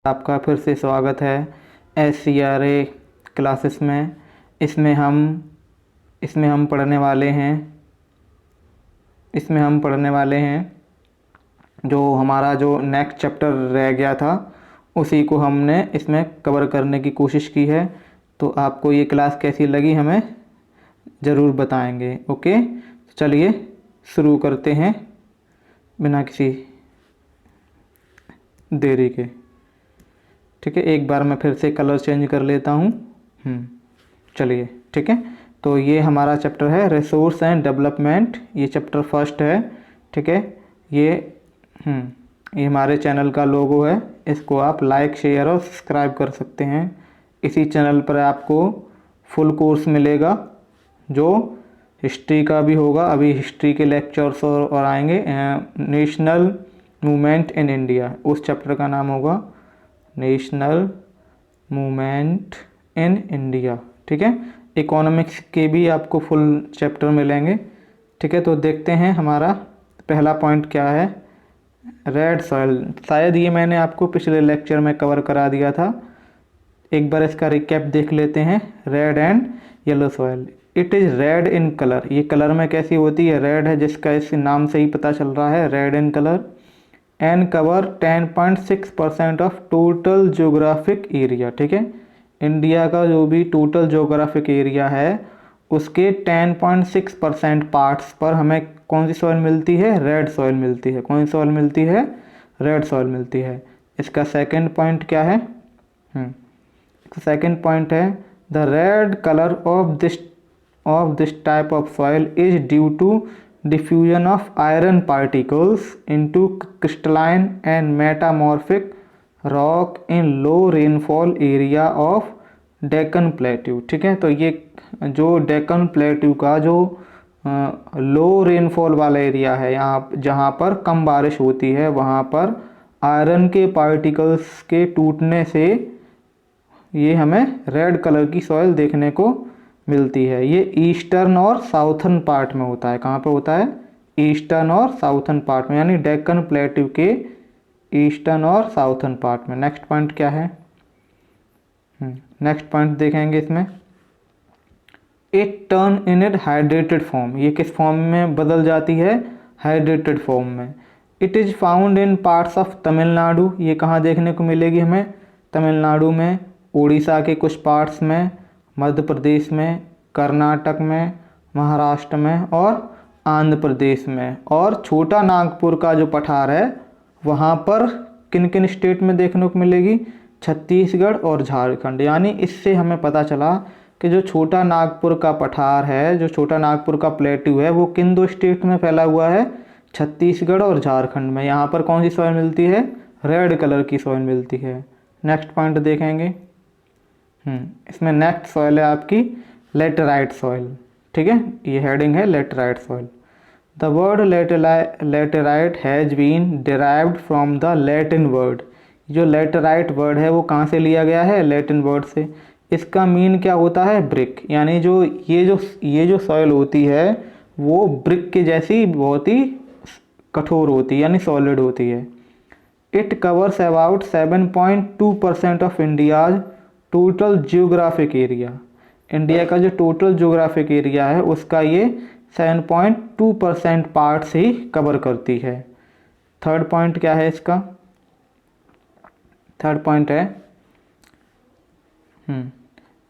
आपका फिर से स्वागत है SCRA क्लासेस में। इसमें हम पढ़ने वाले हैं जो हमारा जो नेक्स्ट चैप्टर रह गया था उसी को हमने इसमें कवर करने की कोशिश की है। तो आपको ये क्लास कैसी लगी हमें ज़रूर बताएंगे। ओके, तो चलिए शुरू करते हैं बिना किसी देरी के। ठीक है, एक बार मैं फिर से कलर चेंज कर लेता हूँ। चलिए, ठीक है। तो ये हमारा चैप्टर है रिसोर्स एंड डेवलपमेंट, ये चैप्टर फर्स्ट है। ठीक है, ये हमारे चैनल का लोगो है। इसको आप लाइक, शेयर और सब्सक्राइब कर सकते हैं। इसी चैनल पर आपको फुल कोर्स मिलेगा जो हिस्ट्री का भी होगा। अभी हिस्ट्री के लेक्चर्स और आएंगे। नेशनल मूवमेंट इन इंडिया, उस चैप्टर का नाम होगा नेशनल मूवमेंट इन इंडिया। ठीक है, इकोनॉमिक्स के भी आपको फुल चैप्टर मिलेंगे। ठीक है, तो देखते हैं हमारा पहला पॉइंट क्या है। रेड सॉइल, शायद ये मैंने आपको पिछले लेक्चर में कवर करा दिया था। एक बार इसका रिकैप देख लेते हैं। Red and yellow soil, it is red in colour. ये कलर में कैसी होती है? रेड है, जिसका इस नाम से ही पता चल रहा है, red in colour. And cover 10.6% of total geographic area. ठीक है, इंडिया का जो भी टोटल ज्योग्राफिक एरिया है उसके 10.6% पार्ट्स पर हमें कौन सी सॉइल मिलती है? रेड सॉइल मिलती है। कौन सी सॉइल मिलती है? रेड सॉइल मिलती है। इसका सेकंड पॉइंट क्या है? सेकंड पॉइंट है the red colour of this type of soil is due to diffusion of iron particles into crystalline and metamorphic rock in low rainfall area of Deccan plateau. ठीक है, तो ये जो डेक्कन प्लेट्यू का जो लो रेनफॉल वाला एरिया है, यहाँ जहाँ पर कम बारिश होती है, वहाँ पर आयरन के पार्टिकल्स के टूटने से ये हमें रेड कलर की सॉइल देखने को मिलती है। ये ईस्टर्न और साउथर्न पार्ट में होता है। कहाँ पे होता है? ईस्टर्न और साउथर्न पार्ट में, यानी डेक्कन प्लेट्यू के ईस्टर्न और साउथर्न पार्ट में। नेक्स्ट पॉइंट क्या है? नेक्स्ट पॉइंट देखेंगे इसमें, it turn in it hydrated form. ये किस फॉर्म में बदल जाती है? हाइड्रेटेड फॉर्म में। It is found in parts of Tamil Nadu. ये कहाँ देखने को मिलेगी हमें? तमिलनाडु में, उड़ीसा के कुछ पार्ट्स में, मध्य प्रदेश में, कर्नाटक में, महाराष्ट्र में और आंध्र प्रदेश में। और छोटा नागपुर का जो पठार है वहाँ पर किन किन स्टेट में देखने को मिलेगी? छत्तीसगढ़ और झारखंड। यानी इससे हमें पता चला कि जो छोटा नागपुर का पठार है, जो छोटा नागपुर का प्लेट्यू है, वो किन दो स्टेट में फैला हुआ है? छत्तीसगढ़ और झारखंड में। यहाँ पर कौन सी सॉइल मिलती है? रेड कलर की सॉइल मिलती है। नेक्स्ट पॉइंट देखेंगे। इसमें नेक्स्ट सॉइल है आपकी लेटेराइट सॉइल। ठीक है, ये हेडिंग है laterite soil. The word laterite has been derived from the Latin word. जो लेटेराइट वर्ड है वो कहाँ से लिया गया है? लैटिन वर्ड से। इसका मीन क्या होता है? ब्रिक। यानी ये जो सॉइल होती है वो ब्रिक के जैसी बहुत ही कठोर होती है, यानी सॉलिड होती है। It covers about 7.2% of India's total geographic area. India का जो टोटल जियोग्राफिक एरिया है उसका ये 7.2% पार्ट्स ही कवर करती है। थर्ड पॉइंट क्या है इसका? थर्ड पॉइंट है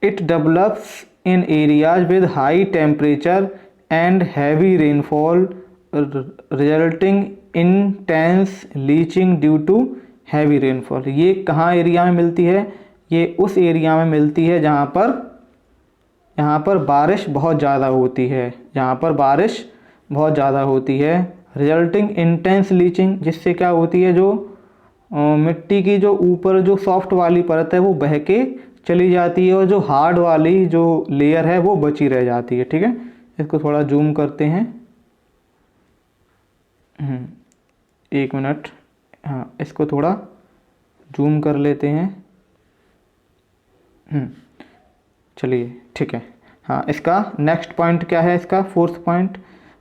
it develops in areas with high temperature and heavy rainfall resulting in intense leaching due to heavy rainfall. ये कहाँ एरिया में मिलती है? ये उस एरिया में मिलती है जहाँ पर बारिश बहुत ज़्यादा होती है, जहाँ पर बारिश बहुत ज़्यादा होती है। रिजल्टिंग इंटेंस लीचिंग, जिससे क्या होती है, जो मिट्टी की जो ऊपर जो सॉफ्ट वाली परत है वो बह के चली जाती है और जो हार्ड वाली जो लेयर है वो बची रह जाती है। ठीक है, इसको थोड़ा जूम करते हैं। एक मिनट, हाँ, इसको थोड़ा जूम कर लेते हैं। चलिए, ठीक है। हाँ, इसका नेक्स्ट पॉइंट क्या है? इसका fourth point,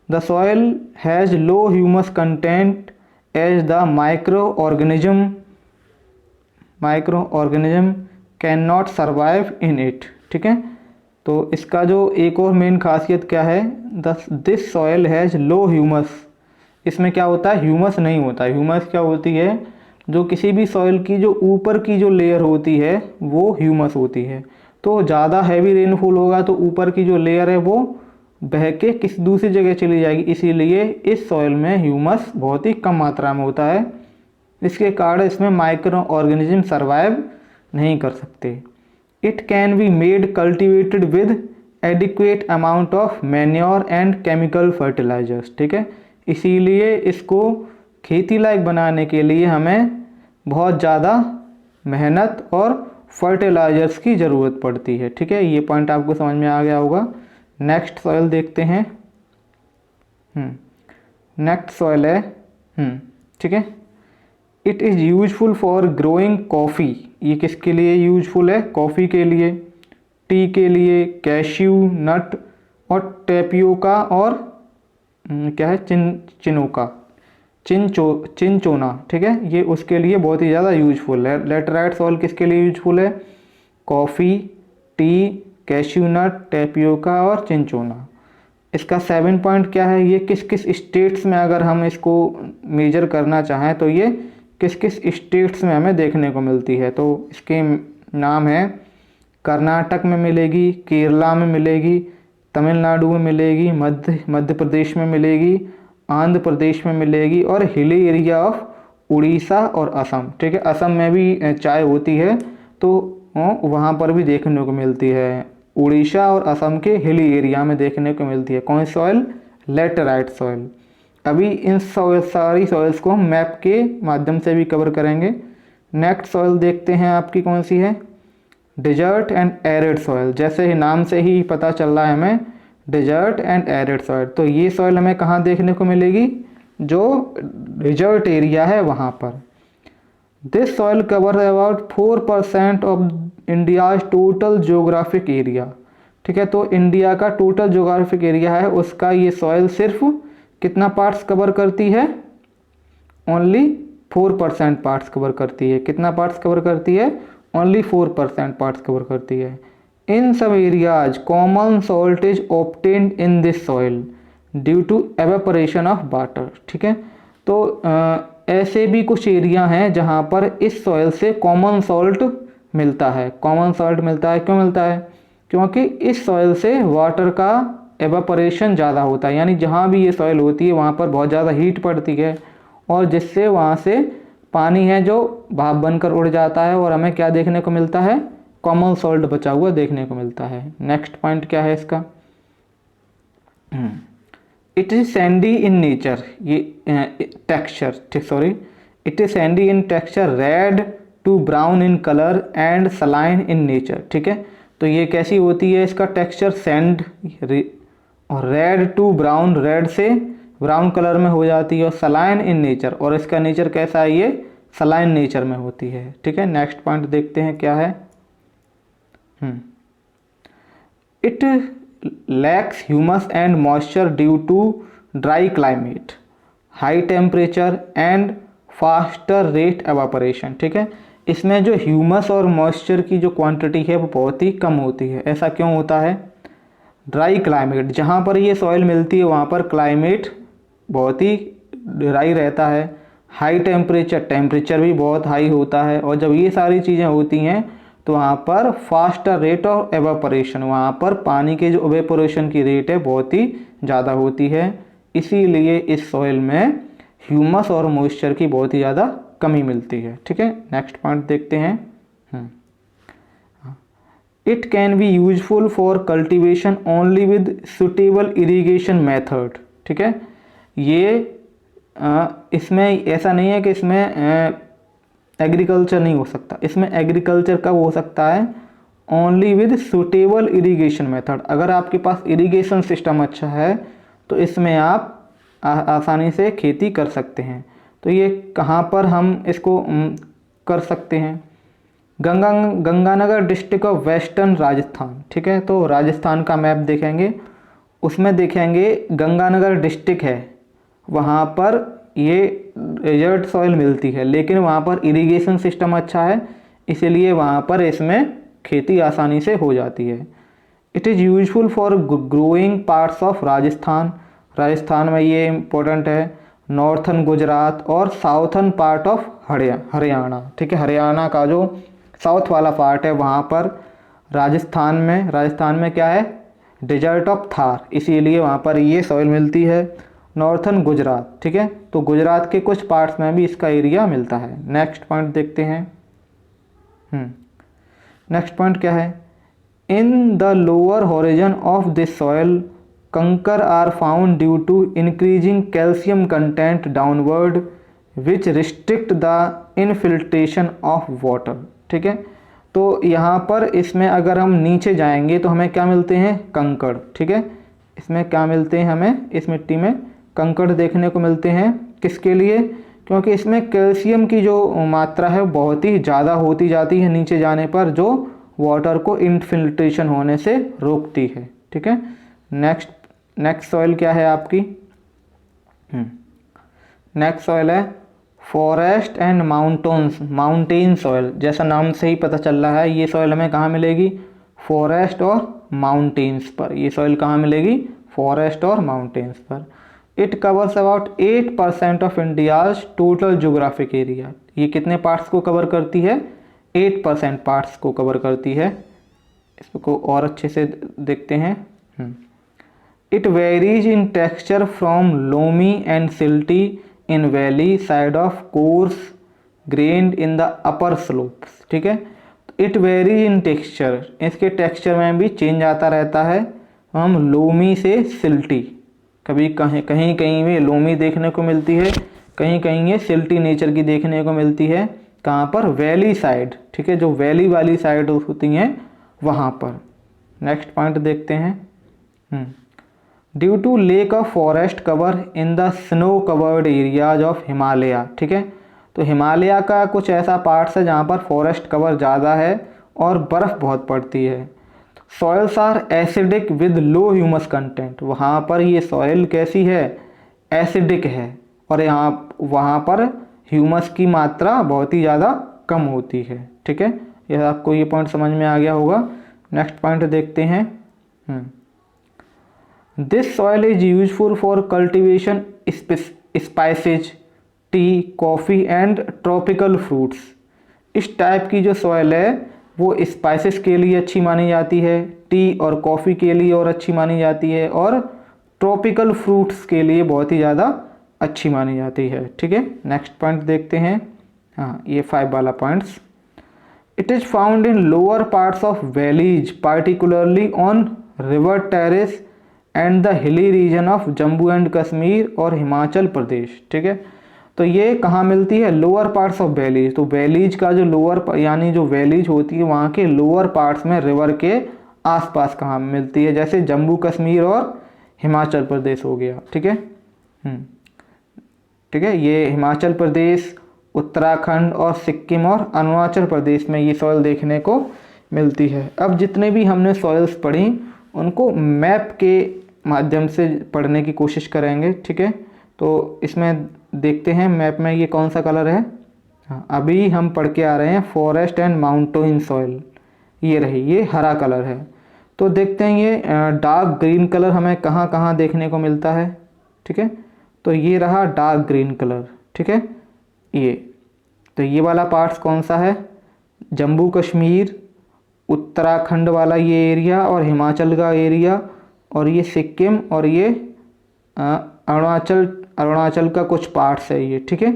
the soil has low humus content as the microorganism microorganism can not survive in it. ठीक है, तो इसका जो एक और मेन खासियत क्या है, this soil has low humus. इसमें क्या होता है, ह्यूमस नहीं होता। ह्यूमस क्या होती है, जो किसी भी सॉइल की जो ऊपर की जो लेयर होती है वो ह्यूमस होती है। तो ज़्यादा हैवी रेनफॉल होगा तो ऊपर की जो लेयर है वो बह के किसी दूसरी जगह चली जाएगी, इसीलिए इस सॉइल में ह्यूमस बहुत ही कम मात्रा में होता है। इसके कारण इसमें माइक्रो ऑर्गेनिज्म सर्वाइव नहीं कर सकते। It can be made cultivated with adequate amount of manure and chemical fertilisers. ठीक है, इसीलिए इसको खेती लायक बनाने के लिए हमें बहुत ज़्यादा मेहनत और फर्टिलाइजर्स की ज़रूरत पड़ती है। ठीक है, ये पॉइंट आपको समझ में आ गया होगा। नेक्स्ट सॉइल देखते हैं। नेक्स्ट सॉइल है, ठीक है, it is useful for growing coffee. ये किसके लिए यूजफुल है, कॉफ़ी के लिए, टी के लिए, कैश्यू नट और टेपियोका और क्या है चिनचोना। ठीक है, ये उसके लिए बहुत ही ज़्यादा यूजफुल है। लेटराइट सॉइल किसके लिए यूजफुल है, coffee, tea, cashew nut, tapioca और चिनचोना। इसका 7 पॉइंट क्या है, ये किस किस स्टेट्स में अगर हम इसको मेजर करना चाहें तो ये किस किस स्टेट्स में हमें देखने को मिलती है। तो इसके नाम है, कर्नाटक में मिलेगी, केरला में मिलेगी, तमिलनाडु में मिलेगी, मध्य प्रदेश में मिलेगी, आंध्र प्रदेश में मिलेगी और हिली एरिया ऑफ उड़ीसा और असम। ठीक है, असम में भी चाय होती है तो वहाँ पर भी देखने को मिलती है। उड़ीसा और असम के हिली एरिया में देखने को मिलती है। कौन सी सॉइल, लेटराइट सॉइल। अभी इन सारी सॉइल्स को हम मैप के माध्यम से भी कवर करेंगे। नेक्स्ट सॉइल देखते हैं आपकी कौन सी है, डिजर्ट एंड एरिड सॉइल। जैसे ही नाम से ही पता चल रहा है हमें, डिजर्ट एंड एरिड सॉइल। तो ये सॉइल हमें कहाँ देखने को मिलेगी, जो डिजर्ट एरिया है वहाँ पर। This soil cover about 4% of India's total geographic area. ठीक है, तो इंडिया का टोटल जोग्राफिक एरिया है उसका ये सॉइल सिर्फ कितना पार्ट्स कवर करती है, ओनली 4% पार्ट्स कवर करती है। कितना पार्ट्स कवर करती है, ओनली 4% पार्ट्स कवर करती है। इन सब areas common salt is obtained in this soil due to evaporation of water. ठीक है, तो ऐसे भी कुछ एरिया हैं जहाँ पर इस सॉइल से कॉमन सॉल्ट मिलता है। कॉमन सॉल्ट मिलता है, क्यों मिलता है, क्योंकि इस सॉइल से वाटर का एवेपोरेशन ज़्यादा होता है। यानी जहाँ भी ये सॉइल होती है वहाँ पर बहुत ज़्यादा हीट पड़ती है और जिससे वहाँ से पानी है जो भाप बनकर उड़ जाता है और हमें क्या देखने को मिलता है, कॉमन सॉल्ट बचा हुआ देखने को मिलता है। नेक्स्ट पॉइंट क्या है इसका, it is sandy in nature. ये टेक्सचर, ठीक, sorry, it is sandy in texture, red to brown in colour and saline in nature. ठीक है, तो ये कैसी होती है, इसका टेक्सचर सैंड और रेड टू ब्राउन, रेड से ब्राउन कलर में हो जाती है, और सलाइन इन नेचर, और इसका नेचर कैसा है, ये सलाइन नेचर में होती है। ठीक है, नेक्स्ट पॉइंट देखते हैं क्या है, it lacks humus and moisture due to dry climate, high temperature and faster rate evaporation. ठीक है, इसमें जो ह्यूमस और मॉइस्चर की जो क्वांटिटी है वो बहुत ही कम होती है। ऐसा क्यों होता है, ड्राई क्लाइमेट, जहाँ पर ये सॉइल मिलती है वहाँ पर क्लाइमेट बहुत ही ड्राई रहता है, हाई टेम्परेचर, टेम्परेचर भी बहुत हाई होता है, और जब ये सारी चीज़ें होती हैं तो वहाँ पर फास्टर रेट ऑफ एवापोरेशन, वहाँ पर पानी के जो एवेपोरेशन की रेट है बहुत ही ज़्यादा होती है। इसीलिए इस सॉइल में ह्यूमस और मॉइस्चर की बहुत ही ज़्यादा कमी मिलती है। ठीक है, नेक्स्ट पॉइंट देखते हैं, it can be useful for cultivation only with suitable irrigation method. ठीक है, ये इसमें ऐसा नहीं है कि इसमें एग्रीकल्चर नहीं हो सकता, इसमें एग्रीकल्चर कब हो सकता है, only with suitable irrigation method. अगर आपके पास इरीगेशन सिस्टम अच्छा है तो इसमें आप आसानी से खेती कर सकते हैं। तो ये कहाँ पर हम इसको कर सकते हैं, Ganganagar district of western Rajasthan. ठीक है, तो राजस्थान का मैप देखेंगे, उसमें देखेंगे गंगानगर डिस्ट्रिक्ट है, वहाँ पर ये डेजर्ट सॉइल मिलती है, लेकिन वहाँ पर इरिगेशन सिस्टम अच्छा है, इसीलिए वहाँ पर इसमें खेती आसानी से हो जाती है। It is useful for growing parts of Rajasthan, Rajasthan में ये इम्पोर्टेंट है, नॉर्थन गुजरात और साउथन पार्ट ऑफ हरियाणा, ठीक है, हरियाणा का जो साउथ वाला पार्ट है वहाँ पर राजस्थान में क्या है, डेजर्ट ऑफ थार, इसीलिए वहाँ पर ये सॉइल मिलती है। नॉर्थन गुजरात, ठीक है, तो गुजरात के कुछ पार्ट्स में भी इसका एरिया मिलता है। नेक्स्ट पॉइंट देखते हैं। नेक्स्ट पॉइंट क्या है, in the lower horizon of this soil kankar are found due to increasing calcium content downward which restrict the infiltration of water, ठीक है, तो यहाँ पर इसमें अगर हम नीचे जाएंगे तो हमें क्या मिलते हैं, कंकड़, ठीक है, इसमें क्या मिलते हैं, हमें इस मिट्टी में कंकड़ देखने को मिलते हैं। किसके लिए, क्योंकि इसमें कैल्शियम की जो मात्रा है बहुत ही ज़्यादा होती जाती है नीचे जाने पर, जो वाटर को इनफिल्ट्रेशन होने से रोकती है, ठीक है। नेक्स्ट सॉइल क्या है आपकी, नेक्स्ट सॉइल है फॉरेस्ट एंड माउंटेन सॉइल। जैसा नाम से ही पता चल रहा है ये सॉइल हमें कहाँ मिलेगी, फॉरेस्ट और माउंटेन्स पर। ये सॉइल कहाँ मिलेगी, फॉरेस्ट और माउंटेन्स पर। It covers about 8% of India's total geographic area. ये कितने पार्ट्स को कवर करती है, 8% पार्ट्स को कवर करती है। इसको और अच्छे से देखते हैं। It varies in texture from loamy and silty in valley side of course grand in the upper slopes, ठीक है। इट वेरीज इन टेक्सचर, इसके टेक्सचर में भी चेंज आता रहता है। हम लोमी से सिल्टी, कभी कहीं कहीं में लोमी देखने को मिलती है, कहीं कहीं ये सिल्टी नेचर की देखने को मिलती है। कहाँ पर, वैली साइड, ठीक है, जो वैली वाली साइड होती हैं वहाँ पर। नेक्स्ट पॉइंट देखते हैं। Due to lack of forest cover in the snow covered areas of Himalaya, ठीक है, तो हिमालय का कुछ ऐसा पार्ट्स है जहाँ पर फॉरेस्ट कवर ज़्यादा है और बर्फ़ बहुत पड़ती है। Soils are acidic with low humus content, वहाँ पर ये सॉइल कैसी है, एसिडिक है, और वहाँ पर ह्यूमस की मात्रा बहुत ही ज़्यादा कम होती है, ठीक है। यह आपको ये पॉइंट समझ में आ गया होगा। नेक्स्ट पॉइंट देखते हैं। This soil is useful for cultivation spices, T, coffee and tropical fruits. इस टाइप की जो सॉइल है वो स्पाइसेस के लिए अच्छी मानी जाती है, टी और कॉफ़ी के लिए और अच्छी मानी जाती है, और ट्रॉपिकल फ्रूट्स के लिए बहुत ही ज़्यादा अच्छी मानी जाती है, ठीक है। नेक्स्ट पॉइंट देखते हैं। हाँ, ये 5 वाला points. It is found in lower parts of valleys particularly on river terrace and the hilly region of Jammu and Kashmir और हिमाचल प्रदेश, ठीक है। तो ये कहाँ मिलती है, लोअर पार्ट्स ऑफ वैलीज। तो वैलीज का जो लोअर यानी जो वैलीज होती है वहाँ के लोअर पार्ट्स में रिवर के आसपास कहाँ मिलती है, जैसे जम्मू कश्मीर और हिमाचल प्रदेश हो गया, ठीक है। ठीक है, ये हिमाचल प्रदेश, उत्तराखंड और सिक्किम और अरुणाचल प्रदेश में ये सॉइल देखने को मिलती है। अब जितने भी हमने सॉइल्स पढ़ी उनको मैप के माध्यम से पढ़ने की कोशिश करेंगे, ठीक है। तो इसमें देखते हैं मैप में ये कौन सा कलर है। हाँ, अभी हम पढ़ के आ रहे हैं फॉरेस्ट एंड माउंटेन सॉइल, ये रही, ये हरा कलर है। तो देखते हैं ये डार्क ग्रीन कलर हमें कहाँ कहाँ देखने को मिलता है, ठीक है। तो ये रहा डार्क ग्रीन कलर, ठीक है। ये तो ये वाला पार्ट्स कौन सा है, जम्मू कश्मीर, उत्तराखंड वाला ये एरिया और हिमाचल का एरिया, और ये सिक्किम, और ये अरुणाचल का कुछ पार्ट्स है ये, ठीक है।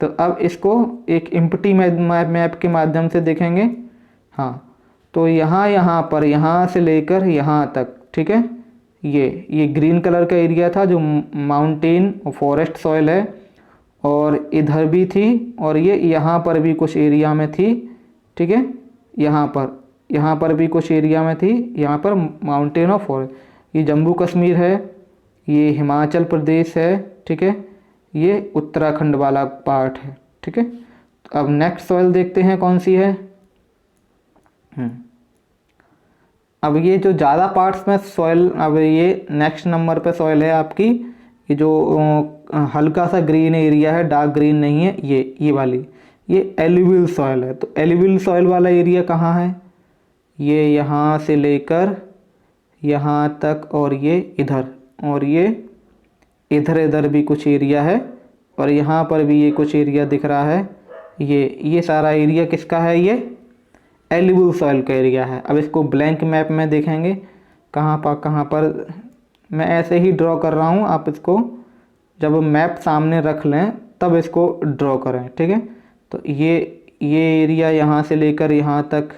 तो अब इसको एक एम्प्टी मैप के माध्यम से देखेंगे। हाँ, तो यहाँ पर यहाँ से लेकर यहाँ तक, ठीक है, ये ग्रीन कलर का एरिया था जो माउंटेन और फॉरेस्ट सॉइल है, और इधर भी थी, और ये यहाँ पर भी कुछ एरिया में थी, ठीक है। यहाँ पर भी कुछ एरिया में थी, यहाँ पर माउंटेन और फॉरेस्ट। ये जम्मू कश्मीर है, ये हिमाचल प्रदेश है, ठीक है, ये उत्तराखंड वाला पार्ट है, ठीक है। अब नेक्स्ट सॉइल देखते हैं कौन सी है। अब ये जो ज़्यादा पार्ट्स में सॉइल, अब ये नेक्स्ट नंबर पे सॉइल है आपकी, ये जो हल्का सा ग्रीन एरिया है, डार्क ग्रीन नहीं है, ये वाली, ये एलुवियल सॉइल है। तो एलुवियल सॉइल वाला एरिया कहाँ है? ये यहाँ से लेकर यहाँ तक, और ये इधर, और ये इधर इधर भी कुछ एरिया है, और यहाँ पर भी ये कुछ एरिया दिख रहा है। ये सारा एरिया किसका है? ये एलुवियल सॉइल का एरिया है। अब इसको ब्लैंक मैप में देखेंगे कहाँ पर मैं ऐसे ही ड्रॉ कर रहा हूँ, आप इसको जब मैप सामने रख लें तब इसको ड्रॉ करें, ठीक है। तो ये एरिया यहाँ से लेकर यहाँ तक,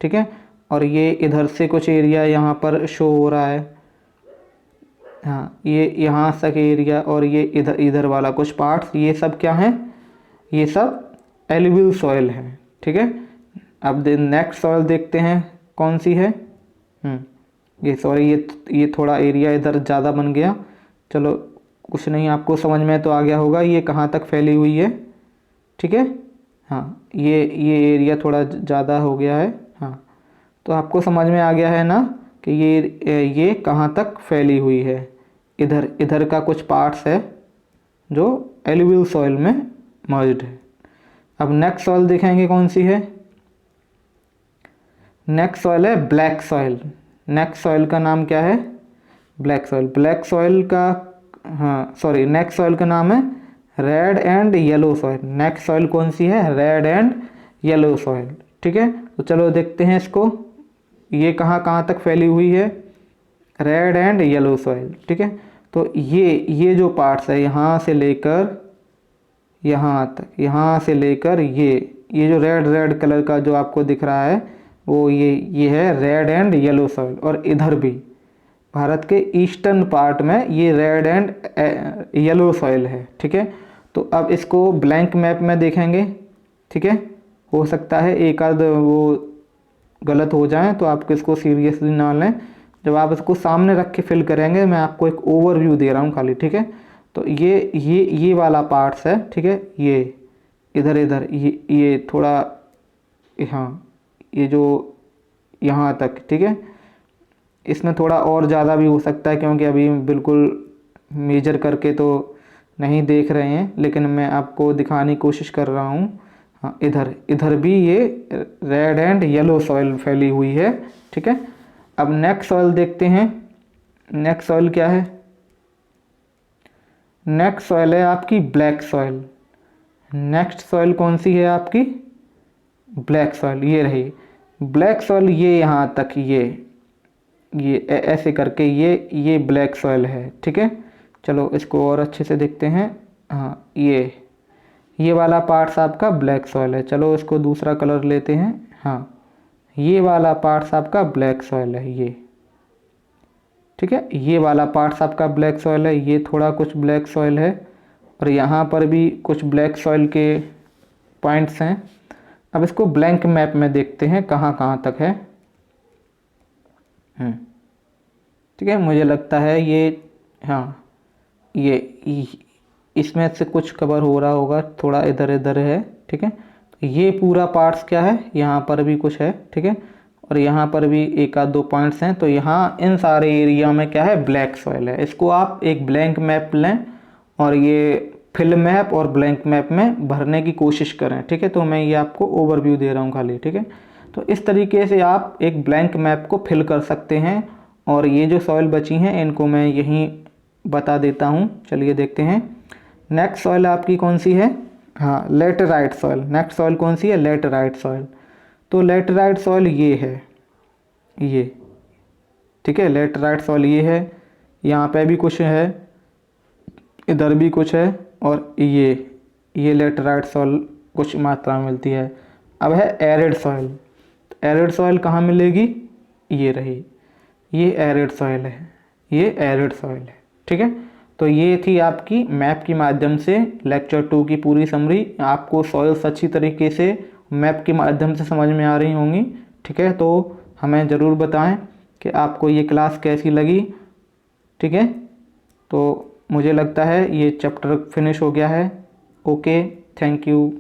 ठीक है, और ये इधर से कुछ एरिया यहाँ पर शो हो रहा है, हाँ, ये यहाँ तक एरिया, और ये इधर वाला कुछ पार्ट्स, ये सब क्या है? ये सब एलुवियल सॉइल है, ठीक है। अब नेक्स्ट सॉइल देखते हैं कौन सी है। ये सॉरी, ये थोड़ा एरिया इधर ज़्यादा बन गया, चलो कुछ नहीं, आपको समझ में तो आ गया होगा ये कहाँ तक फैली हुई है, ठीक है। हाँ, ये एरिया थोड़ा ज़्यादा हो गया है, हाँ, तो आपको समझ में आ गया है ना कि ये कहाँ तक फैली हुई है। इधर का कुछ पार्ट्स है जो एलुवियल सॉइल में मर्ज्ड है। अब नेक्स्ट सॉइल देखेंगे कौन सी है। नेक्स्ट सॉइल है ब्लैक सॉइल। नेक्स्ट सॉइल का नाम क्या है? Black soil. ब्लैक सॉइल का, हाँ सॉरी, नेक्स्ट सॉइल का नाम है red and yellow soil. Next soil कौन सी है? रेड एंड येलो सॉइल, ठीक है। तो चलो देखते हैं इसको, ये कहाँ तक फैली हुई है? रेड एंड येलो सॉइल, ठीक है। तो ये जो पार्ट्स है यहाँ से लेकर यहाँ तक, यहाँ से लेकर ये जो रेड कलर का जो आपको दिख रहा है वो ये है रेड एंड येलो सॉइल। और इधर भी भारत के ईस्टर्न पार्ट में ये रेड एंड येलो सॉइल है, ठीक है। तो अब इसको ब्लैंक मैप में देखेंगे, ठीक है। हो सकता है एक आध वो गलत हो जाए, तो आप इसको सीरियसली ना लें। जब आप इसको सामने रख के फिल करेंगे, मैं आपको एक ओवरव्यू दे रहा हूँ खाली, ठीक है। तो ये वाला पार्ट्स है, ठीक है। ये इधर ये थोड़ा, हाँ, ये जो यहाँ तक, ठीक है। इसमें थोड़ा और ज़्यादा भी हो सकता है, क्योंकि अभी बिल्कुल मेजर करके तो नहीं देख रहे हैं, लेकिन मैं आपको दिखाने की कोशिश कर रहा हूँ। हाँ, इधर भी ये रेड एंड येलो सॉइल फैली हुई है, ठीक है। अब नेक्स्ट सॉइल देखते हैं। नेक्स्ट सॉइल क्या है? नेक्स्ट सॉइल है आपकी ब्लैक सॉइल। नेक्स्ट सॉइल कौन सी है आपकी? Black soil. ये रही ब्लैक सॉइल, ये यहाँ तक, ये ऐसे करके ये ब्लैक सॉइल है, ठीक है। चलो इसको और अच्छे से देखते हैं। हाँ, ये वाला पार्ट्स आपका ब्लैक सॉइल है। चलो इसको दूसरा कलर लेते हैं। हाँ, ये वाला पार्ट्स आपका ब्लैक सॉइल है, ये, ठीक है। ये वाला पार्ट्स आपका ब्लैक सॉइल है, ये थोड़ा कुछ ब्लैक सॉइल है, और यहाँ पर भी कुछ ब्लैक सॉइल के पॉइंट्स हैं। अब इसको ब्लैंक मैप में देखते हैं कहाँ तक है। ठीक है, मुझे लगता है ये, हाँ, ये इसमें से कुछ कवर हो रहा होगा, थोड़ा इधर इधर है, ठीक है। तो ये पूरा पार्ट्स क्या है? यहाँ पर भी कुछ है, ठीक है, और यहाँ पर भी एक आध दो पॉइंट्स हैं। तो यहाँ इन सारे एरिया में क्या है? ब्लैक सॉइल है। इसको आप एक ब्लैंक मैप लें और ये फिल मैप और ब्लैंक मैप में भरने की कोशिश करें, ठीक है। तो मैं ये आपको ओवरव्यू दे रहा हूँ खाली, ठीक है। तो इस तरीके से आप एक ब्लैंक मैप को फिल कर सकते हैं। और ये जो सॉइल बची हैं इनको मैं यहीं बता देता हूँ। चलिए देखते हैं। नेक्स्ट सॉइल आपकी कौन सी है? हाँ, लेटराइट सॉइल। नेक्स्ट सॉइल कौन सी है? Laterite soil. तो लेटराइट सॉइल ये है, ये, ठीक है। लेटराइट सॉइल ये है, यहाँ पे भी कुछ है, इधर भी कुछ है, और ये लेटराइट सॉइल कुछ मात्रा में मिलती है। अब है एरिड सॉइल। एरिड सॉइल कहाँ मिलेगी? ये रही, ये एरिड सॉइल है, ये एरिड सॉइल है, ठीक है। तो ये थी आपकी मैप के माध्यम से लेक्चर 2 की पूरी समरी। आपको सॉइल्स अच्छी तरीके से मैप के माध्यम से समझ में आ रही होंगी, ठीक है। तो हमें ज़रूर बताएं कि आपको ये क्लास कैसी लगी, ठीक है। तो मुझे लगता है ये चैप्टर फिनिश हो गया है। Okay, thank you.